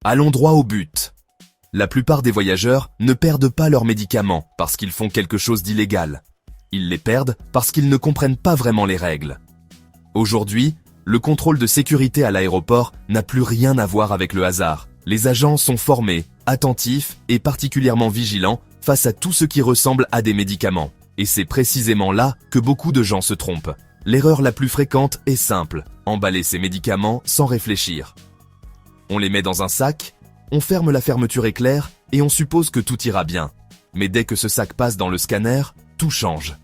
Allons droit au but. La plupart des voyageurs ne perdent pas leurs médicaments parce qu'ils font quelque chose d'illégal. Ils les perdent parce qu'ils ne comprennent pas vraiment les règles. Aujourd'hui, le contrôle de sécurité à l'aéroport n'a plus rien à voir avec le hasard. Les agents sont formés, attentifs et particulièrement vigilants face à tout ce qui ressemble à des médicaments. Et c'est précisément là que beaucoup de gens se trompent. L'erreur la plus fréquente est simple, emballer ces médicaments sans réfléchir. On les met dans un sac, on ferme la fermeture éclair et on suppose que tout ira bien. Mais dès que ce sac passe dans le scanner, tout change.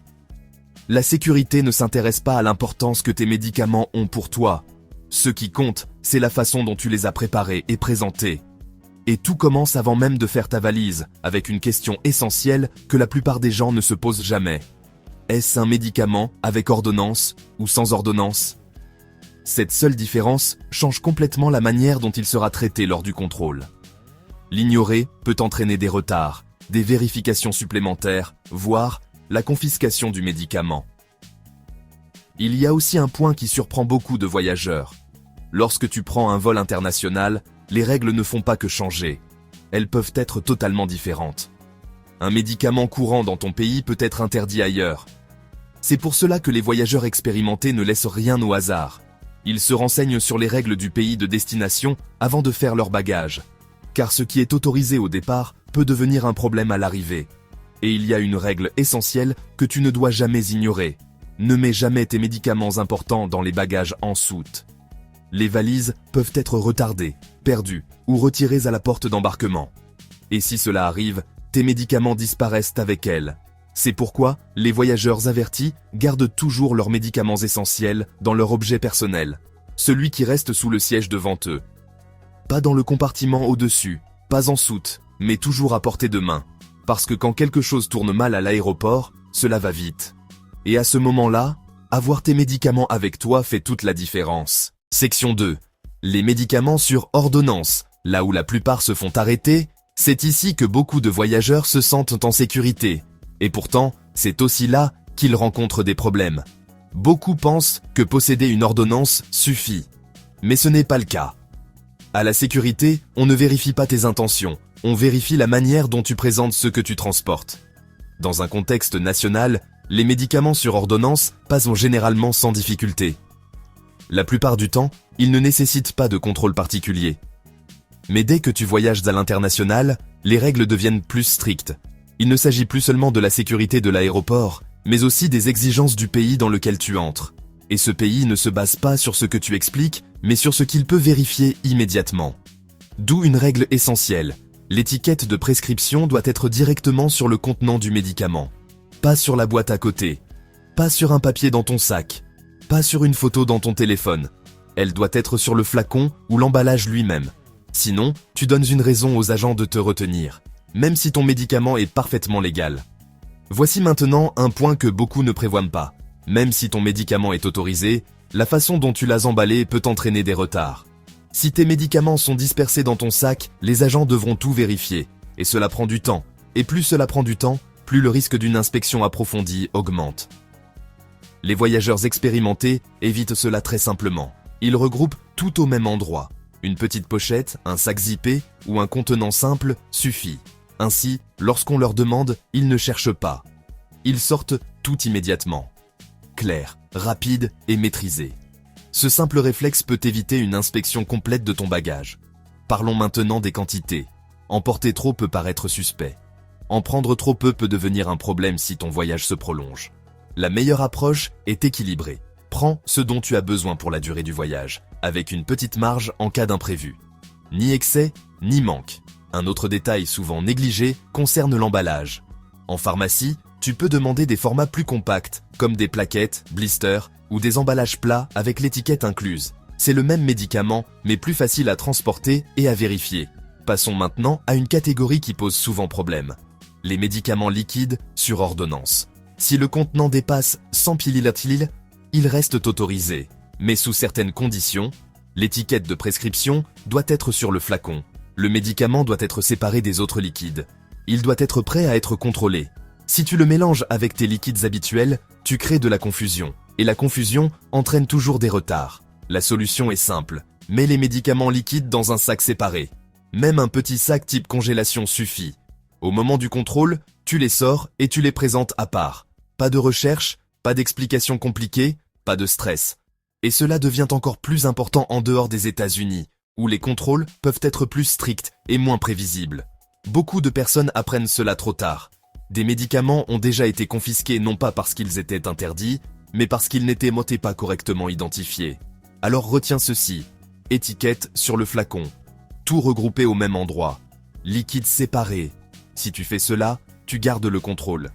La sécurité ne s'intéresse pas à l'importance que tes médicaments ont pour toi. Ce qui compte, c'est la façon dont tu les as préparés et présentés. Et tout commence avant même de faire ta valise, avec une question essentielle que la plupart des gens ne se posent jamais. Est-ce un médicament avec ordonnance ou sans ordonnance ? Cette seule différence change complètement la manière dont il sera traité lors du contrôle. L'ignorer peut entraîner des retards, des vérifications supplémentaires, voire la confiscation du médicament. Il y a aussi un point qui surprend beaucoup de voyageurs. Lorsque tu prends un vol international, les règles ne font pas que changer. Elles peuvent être totalement différentes. Un médicament courant dans ton pays peut être interdit ailleurs. C'est pour cela que les voyageurs expérimentés ne laissent rien au hasard. Ils se renseignent sur les règles du pays de destination avant de faire leur bagage. Car ce qui est autorisé au départ peut devenir un problème à l'arrivée. Et il y a une règle essentielle que tu ne dois jamais ignorer. Ne mets jamais tes médicaments importants dans les bagages en soute. Les valises peuvent être retardées, perdues ou retirées à la porte d'embarquement. Et si cela arrive, tes médicaments disparaissent avec elles. C'est pourquoi les voyageurs avertis gardent toujours leurs médicaments essentiels dans leur objet personnel, celui qui reste sous le siège devant eux. Pas dans le compartiment au-dessus, pas en soute, mais toujours à portée de main. Parce que quand quelque chose tourne mal à l'aéroport, cela va vite. Et à ce moment-là, avoir tes médicaments avec toi fait toute la différence. Section 2. Les médicaments sur ordonnance. Là où la plupart se font arrêter, c'est ici que beaucoup de voyageurs se sentent en sécurité. Et pourtant, c'est aussi là qu'ils rencontrent des problèmes. Beaucoup pensent que posséder une ordonnance suffit. Mais ce n'est pas le cas. À la sécurité, on ne vérifie pas tes intentions. On vérifie la manière dont tu présentes ce que tu transportes. Dans un contexte national, les médicaments sur ordonnance passent généralement sans difficulté. La plupart du temps, ils ne nécessitent pas de contrôle particulier. Mais dès que tu voyages à l'international, les règles deviennent plus strictes. Il ne s'agit plus seulement de la sécurité de l'aéroport, mais aussi des exigences du pays dans lequel tu entres. Et ce pays ne se base pas sur ce que tu expliques, mais sur ce qu'il peut vérifier immédiatement. D'où une règle essentielle. L'étiquette de prescription doit être directement sur le contenant du médicament. Pas sur la boîte à côté. Pas sur un papier dans ton sac. Pas sur une photo dans ton téléphone. Elle doit être sur le flacon ou l'emballage lui-même. Sinon, tu donnes une raison aux agents de te retenir, même si ton médicament est parfaitement légal. Voici maintenant un point que beaucoup ne prévoient pas. Même si ton médicament est autorisé, la façon dont tu l'as emballé peut entraîner des retards. Si tes médicaments sont dispersés dans ton sac, les agents devront tout vérifier. Et cela prend du temps. Et plus cela prend du temps, plus le risque d'une inspection approfondie augmente. Les voyageurs expérimentés évitent cela très simplement. Ils regroupent tout au même endroit. Une petite pochette, un sac zippé ou un contenant simple suffit. Ainsi, lorsqu'on leur demande, ils ne cherchent pas. Ils sortent tout immédiatement. Clair, rapide et maîtrisé. Ce simple réflexe peut éviter une inspection complète de ton bagage. Parlons maintenant des quantités. En porter trop peut paraître suspect. En prendre trop peu peut devenir un problème si ton voyage se prolonge. La meilleure approche est équilibrée. Prends ce dont tu as besoin pour la durée du voyage, avec une petite marge en cas d'imprévu. Ni excès, ni manque. Un autre détail souvent négligé concerne l'emballage. En pharmacie, tu peux demander des formats plus compacts, comme des plaquettes, blisters ou des emballages plats avec l'étiquette incluse. C'est le même médicament, mais plus facile à transporter et à vérifier. Passons maintenant à une catégorie qui pose souvent problème. Les médicaments liquides sur ordonnance. Si le contenant dépasse 100 pl, ils restent autorisés. Mais sous certaines conditions, l'étiquette de prescription doit être sur le flacon. Le médicament doit être séparé des autres liquides. Il doit être prêt à être contrôlé. Si tu le mélanges avec tes liquides habituels, tu crées de la confusion. Et la confusion entraîne toujours des retards. La solution est simple. Mets les médicaments liquides dans un sac séparé. Même un petit sac type congélation suffit. Au moment du contrôle, tu les sors et tu les présentes à part. Pas de recherche, pas d'explications compliquées, pas de stress. Et cela devient encore plus important en dehors des États-Unis, où les contrôles peuvent être plus stricts et moins prévisibles. Beaucoup de personnes apprennent cela trop tard. Des médicaments ont déjà été confisqués non pas parce qu'ils étaient interdits, mais parce qu'ils n'étaient pas correctement identifiés. Alors retiens ceci. Étiquette sur le flacon. Tout regroupé au même endroit. Liquide séparé. Si tu fais cela, tu gardes le contrôle.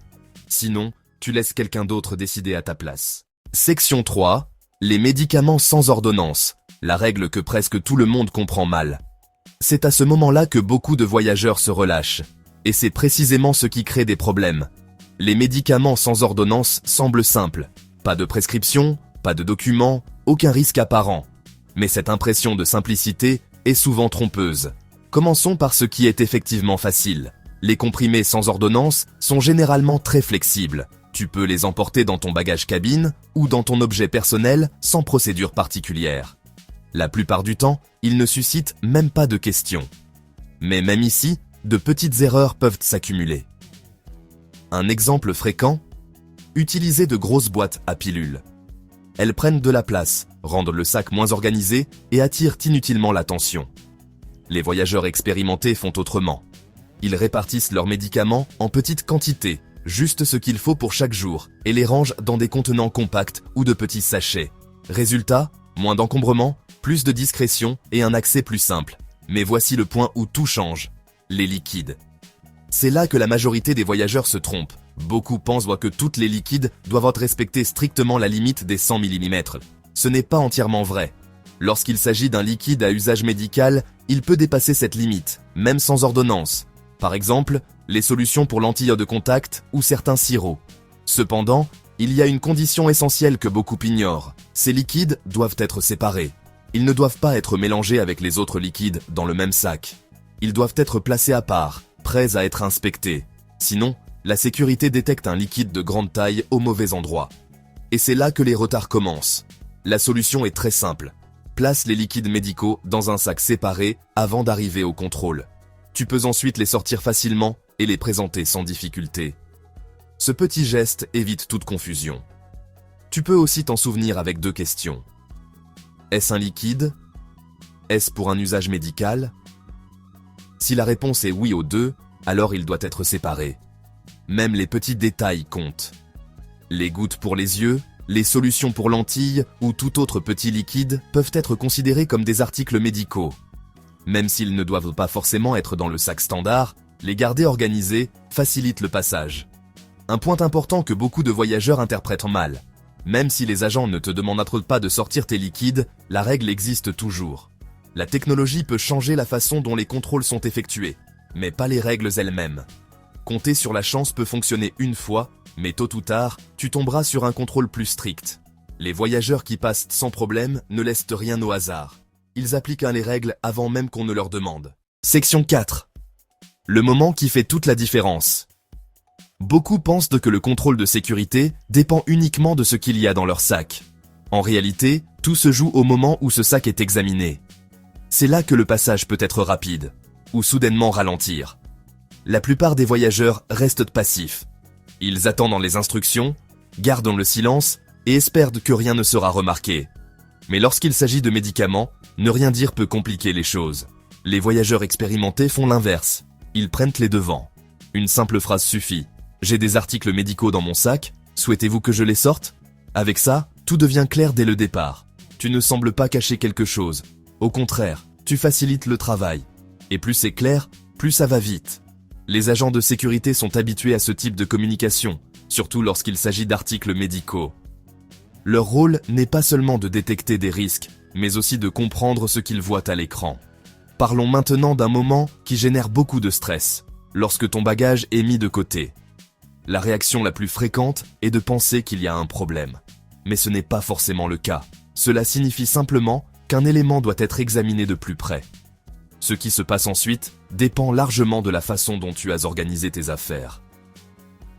Sinon, tu laisses quelqu'un d'autre décider à ta place. Section 3. Les médicaments sans ordonnance. La règle que presque tout le monde comprend mal. C'est à ce moment-là que beaucoup de voyageurs se relâchent. Et c'est précisément ce qui crée des problèmes. Les médicaments sans ordonnance semblent simples. Pas de prescription, pas de document, aucun risque apparent. Mais cette impression de simplicité est souvent trompeuse. Commençons par ce qui est effectivement facile. Les comprimés sans ordonnance sont généralement très flexibles. Tu peux les emporter dans ton bagage cabine ou dans ton objet personnel sans procédure particulière. La plupart du temps, ils ne suscitent même pas de questions. Mais même ici, de petites erreurs peuvent s'accumuler. Un exemple fréquent, utiliser de grosses boîtes à pilules. Elles prennent de la place, rendent le sac moins organisé et attirent inutilement l'attention. Les voyageurs expérimentés font autrement. Ils répartissent leurs médicaments en petites quantités, juste ce qu'il faut pour chaque jour, et les rangent dans des contenants compacts ou de petits sachets. Résultat, moins d'encombrement, plus de discrétion et un accès plus simple. Mais voici le point où tout change. Les liquides. C'est là que la majorité des voyageurs se trompent. Beaucoup pensent que toutes les liquides doivent respecter strictement la limite des 100 mm. Ce n'est pas entièrement vrai. Lorsqu'il s'agit d'un liquide à usage médical, il peut dépasser cette limite, même sans ordonnance. Par exemple, les solutions pour lentilles de contact ou certains sirops. Cependant, il y a une condition essentielle que beaucoup ignorent. Ces liquides doivent être séparés. Ils ne doivent pas être mélangés avec les autres liquides dans le même sac. Ils doivent être placés à part, prêts à être inspectés. Sinon, la sécurité détecte un liquide de grande taille au mauvais endroit. Et c'est là que les retards commencent. La solution est très simple. Place les liquides médicaux dans un sac séparé avant d'arriver au contrôle. Tu peux ensuite les sortir facilement et les présenter sans difficulté. Ce petit geste évite toute confusion. Tu peux aussi t'en souvenir avec 2 questions. Est-ce un liquide? Est-ce pour un usage médical? Si la réponse est oui aux 2, alors il doit être séparé. Même les petits détails comptent. Les gouttes pour les yeux, les solutions pour lentilles ou tout autre petit liquide peuvent être considérés comme des articles médicaux. Même s'ils ne doivent pas forcément être dans le sac standard, les garder organisés facilite le passage. Un point important que beaucoup de voyageurs interprètent mal. Même si les agents ne te demandent pas de sortir tes liquides, la règle existe toujours. La technologie peut changer la façon dont les contrôles sont effectués, mais pas les règles elles-mêmes. Compter sur la chance peut fonctionner une fois, mais tôt ou tard, tu tomberas sur un contrôle plus strict. Les voyageurs qui passent sans problème ne laissent rien au hasard. Ils appliquent les règles avant même qu'on ne leur demande. Section 4. Le moment qui fait toute la différence. Beaucoup pensent que le contrôle de sécurité dépend uniquement de ce qu'il y a dans leur sac. En réalité, tout se joue au moment où ce sac est examiné. C'est là que le passage peut être rapide, ou soudainement ralentir. La plupart des voyageurs restent passifs. Ils attendent les instructions, gardent le silence et espèrent que rien ne sera remarqué. Mais lorsqu'il s'agit de médicaments, ne rien dire peut compliquer les choses. Les voyageurs expérimentés font l'inverse. Ils prennent les devants. Une simple phrase suffit. J'ai des articles médicaux dans mon sac, souhaitez-vous que je les sorte? Avec ça, tout devient clair dès le départ. Tu ne sembles pas cacher quelque chose. Au contraire, tu facilites le travail. Et plus c'est clair, plus ça va vite. Les agents de sécurité sont habitués à ce type de communication, surtout lorsqu'il s'agit d'articles médicaux. Leur rôle n'est pas seulement de détecter des risques, mais aussi de comprendre ce qu'ils voient à l'écran. Parlons maintenant d'un moment qui génère beaucoup de stress, lorsque ton bagage est mis de côté. La réaction la plus fréquente est de penser qu'il y a un problème. Mais ce n'est pas forcément le cas. Cela signifie simplement qu'un élément doit être examiné de plus près. Ce qui se passe ensuite dépend largement de la façon dont tu as organisé tes affaires.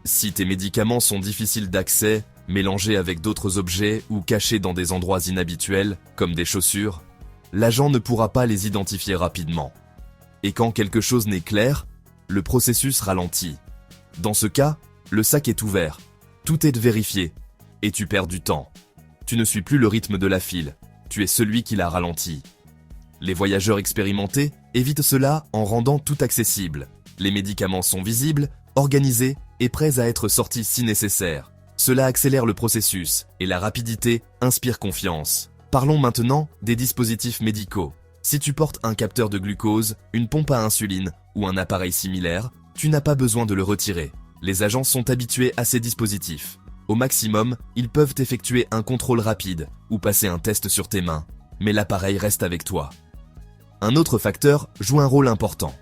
Si tes médicaments sont difficiles d'accès, mélangés avec d'autres objets ou cachés dans des endroits inhabituels, comme des chaussures, l'agent ne pourra pas les identifier rapidement. Et quand quelque chose n'est clair, le processus ralentit. Dans ce cas, le sac est ouvert, tout est vérifié, et tu perds du temps. Tu ne suis plus le rythme de la file, tu es celui qui l'a ralenti. Les voyageurs expérimentés évitent cela en rendant tout accessible. Les médicaments sont visibles, organisés et prêts à être sortis si nécessaire. Cela accélère le processus et la rapidité inspire confiance. Parlons maintenant des dispositifs médicaux. Si tu portes un capteur de glucose, une pompe à insuline ou un appareil similaire, tu n'as pas besoin de le retirer. Les agents sont habitués à ces dispositifs. Au maximum, ils peuvent effectuer un contrôle rapide ou passer un test sur tes mains, mais l'appareil reste avec toi. Un autre facteur joue un rôle important,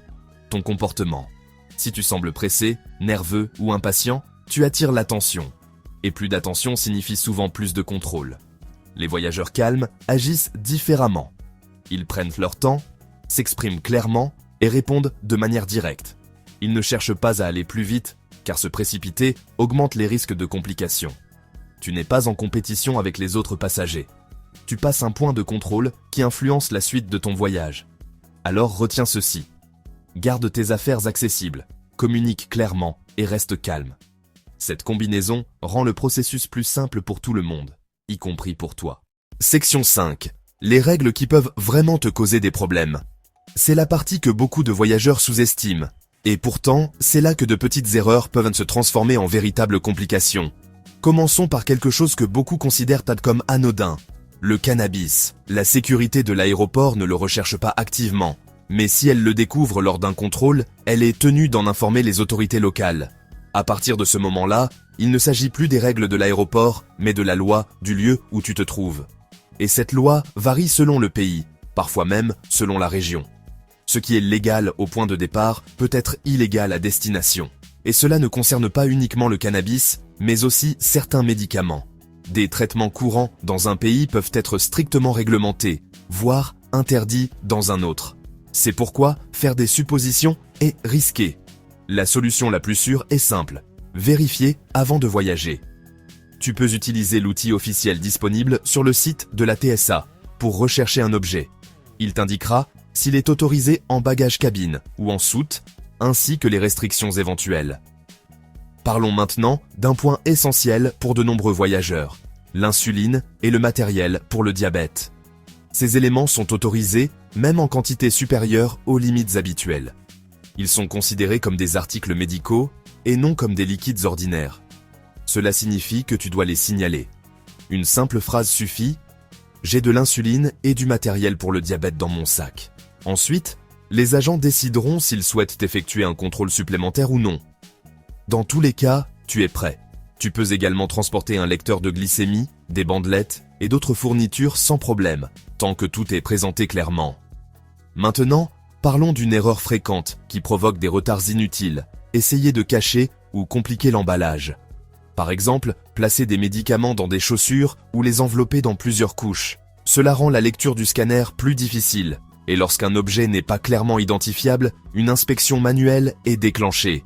ton comportement. Si tu sembles pressé, nerveux ou impatient, tu attires l'attention. Et plus d'attention signifie souvent plus de contrôle. Les voyageurs calmes agissent différemment. Ils prennent leur temps, s'expriment clairement et répondent de manière directe. Ils ne cherchent pas à aller plus vite, car se précipiter augmente les risques de complications. Tu n'es pas en compétition avec les autres passagers. Tu passes un point de contrôle qui influence la suite de ton voyage. Alors retiens ceci. Garde tes affaires accessibles, communique clairement et reste calme. Cette combinaison rend le processus plus simple pour tout le monde, y compris pour toi. Section 5. Les règles qui peuvent vraiment te causer des problèmes. C'est la partie que beaucoup de voyageurs sous-estiment. Et pourtant, c'est là que de petites erreurs peuvent se transformer en véritables complications. Commençons par quelque chose que beaucoup considèrent comme anodin. Le cannabis. La sécurité de l'aéroport ne le recherche pas activement. Mais si elle le découvre lors d'un contrôle, elle est tenue d'en informer les autorités locales. À partir de ce moment-là, il ne s'agit plus des règles de l'aéroport, mais de la loi du lieu où tu te trouves. Et cette loi varie selon le pays, parfois même selon la région. Ce qui est légal au point de départ peut être illégal à destination. Et cela ne concerne pas uniquement le cannabis, mais aussi certains médicaments. Des traitements courants dans un pays peuvent être strictement réglementés, voire interdits dans un autre. C'est pourquoi faire des suppositions est risqué. La solution la plus sûre est simple, vérifier avant de voyager. Tu peux utiliser l'outil officiel disponible sur le site de la TSA pour rechercher un objet. Il t'indiquera s'il est autorisé en bagage cabine ou en soute, ainsi que les restrictions éventuelles. Parlons maintenant d'un point essentiel pour de nombreux voyageurs, l'insuline et le matériel pour le diabète. Ces éléments sont autorisés même en quantité supérieure aux limites habituelles. Ils sont considérés comme des articles médicaux et non comme des liquides ordinaires. Cela signifie que tu dois les signaler. Une simple phrase suffit « J'ai de l'insuline et du matériel pour le diabète dans mon sac ». Ensuite, les agents décideront s'ils souhaitent effectuer un contrôle supplémentaire ou non. Dans tous les cas, tu es prêt. Tu peux également transporter un lecteur de glycémie, des bandelettes et d'autres fournitures sans problème, tant que tout est présenté clairement. Maintenant, parlons d'une erreur fréquente qui provoque des retards inutiles, essayer de cacher ou compliquer l'emballage. Par exemple, placer des médicaments dans des chaussures ou les envelopper dans plusieurs couches. Cela rend la lecture du scanner plus difficile. Et lorsqu'un objet n'est pas clairement identifiable, une inspection manuelle est déclenchée.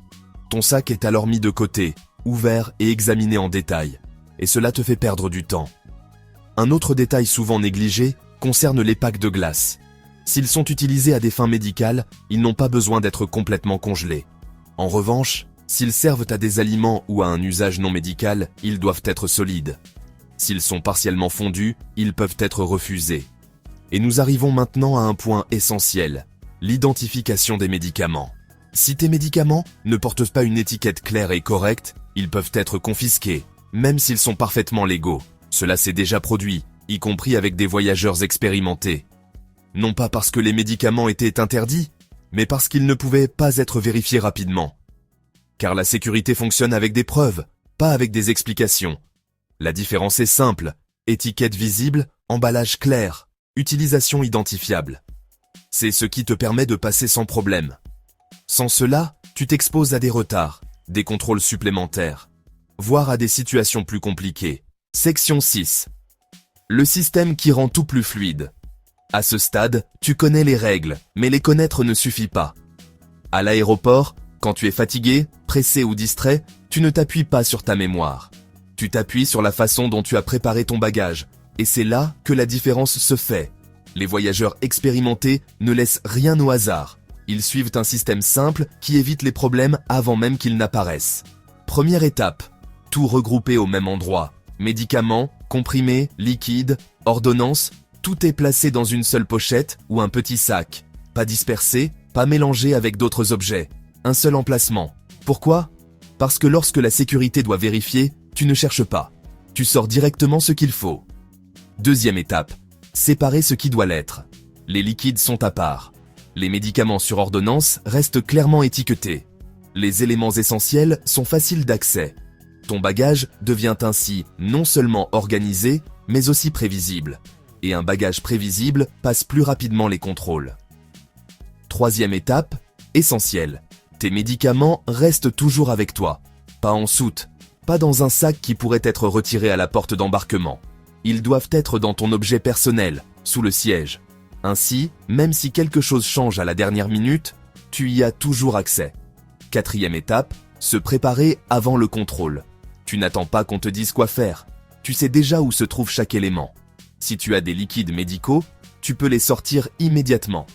Ton sac est alors mis de côté, ouvert et examiné en détail. Et cela te fait perdre du temps. Un autre détail souvent négligé concerne les packs de glace. S'ils sont utilisés à des fins médicales, ils n'ont pas besoin d'être complètement congelés. En revanche, s'ils servent à des aliments ou à un usage non médical, ils doivent être solides. S'ils sont partiellement fondus, ils peuvent être refusés. Et nous arrivons maintenant à un point essentiel, l'identification des médicaments. Si tes médicaments ne portent pas une étiquette claire et correcte, ils peuvent être confisqués, même s'ils sont parfaitement légaux. Cela s'est déjà produit, y compris avec des voyageurs expérimentés. Non pas parce que les médicaments étaient interdits, mais parce qu'ils ne pouvaient pas être vérifiés rapidement. Car la sécurité fonctionne avec des preuves, pas avec des explications. La différence est simple, étiquette visible, emballage clair. Utilisation identifiable. C'est ce qui te permet de passer sans problème. Sans cela, tu t'exposes à des retards, des contrôles supplémentaires, voire à des situations plus compliquées. Section 6. Le système qui rend tout plus fluide. À ce stade, tu connais les règles, mais les connaître ne suffit pas. À l'aéroport, quand tu es fatigué, pressé ou distrait, tu ne t'appuies pas sur ta mémoire. Tu t'appuies sur la façon dont tu as préparé ton bagage. Et c'est là que la différence se fait. Les voyageurs expérimentés ne laissent rien au hasard. Ils suivent un système simple qui évite les problèmes avant même qu'ils n'apparaissent. Première étape, tout regrouper au même endroit. Médicaments, comprimés, liquides, ordonnances, tout est placé dans une seule pochette ou un petit sac. Pas dispersé, pas mélangé avec d'autres objets. Un seul emplacement. Pourquoi ? Parce que lorsque la sécurité doit vérifier, tu ne cherches pas. Tu sors directement ce qu'il faut. Deuxième étape, séparer ce qui doit l'être. Les liquides sont à part. Les médicaments sur ordonnance restent clairement étiquetés. Les éléments essentiels sont faciles d'accès. Ton bagage devient ainsi non seulement organisé, mais aussi prévisible. Et un bagage prévisible passe plus rapidement les contrôles. Troisième étape, essentiel. Tes médicaments restent toujours avec toi. Pas en soute, pas dans un sac qui pourrait être retiré à la porte d'embarquement. Ils doivent être dans ton objet personnel, sous le siège. Ainsi, même si quelque chose change à la dernière minute, tu y as toujours accès. Quatrième étape, se préparer avant le contrôle. Tu n'attends pas qu'on te dise quoi faire. Tu sais déjà où se trouve chaque élément. Si tu as des liquides médicaux, tu peux les sortir immédiatement.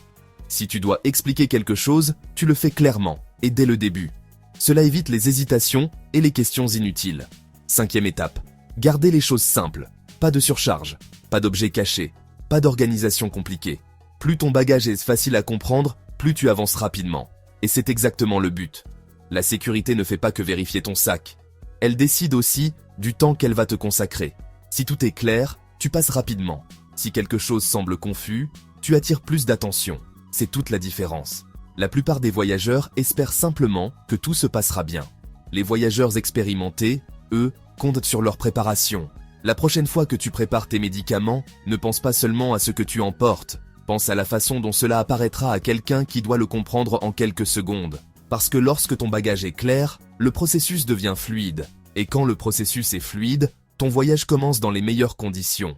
Si tu dois expliquer quelque chose, tu le fais clairement et dès le début. Cela évite les hésitations et les questions inutiles. Cinquième étape, garder les choses simples. Pas de surcharge, pas d'objets cachés, pas d'organisation compliquée. Plus ton bagage est facile à comprendre, plus tu avances rapidement. Et c'est exactement le but. La sécurité ne fait pas que vérifier ton sac. Elle décide aussi du temps qu'elle va te consacrer. Si tout est clair, tu passes rapidement. Si quelque chose semble confus, tu attires plus d'attention. C'est toute la différence. La plupart des voyageurs espèrent simplement que tout se passera bien. Les voyageurs expérimentés, eux, comptent sur leur préparation. La prochaine fois que tu prépares tes médicaments, ne pense pas seulement à ce que tu emportes. Pense à la façon dont cela apparaîtra à quelqu'un qui doit le comprendre en quelques secondes. Parce que lorsque ton bagage est clair, le processus devient fluide. Et quand le processus est fluide, ton voyage commence dans les meilleures conditions.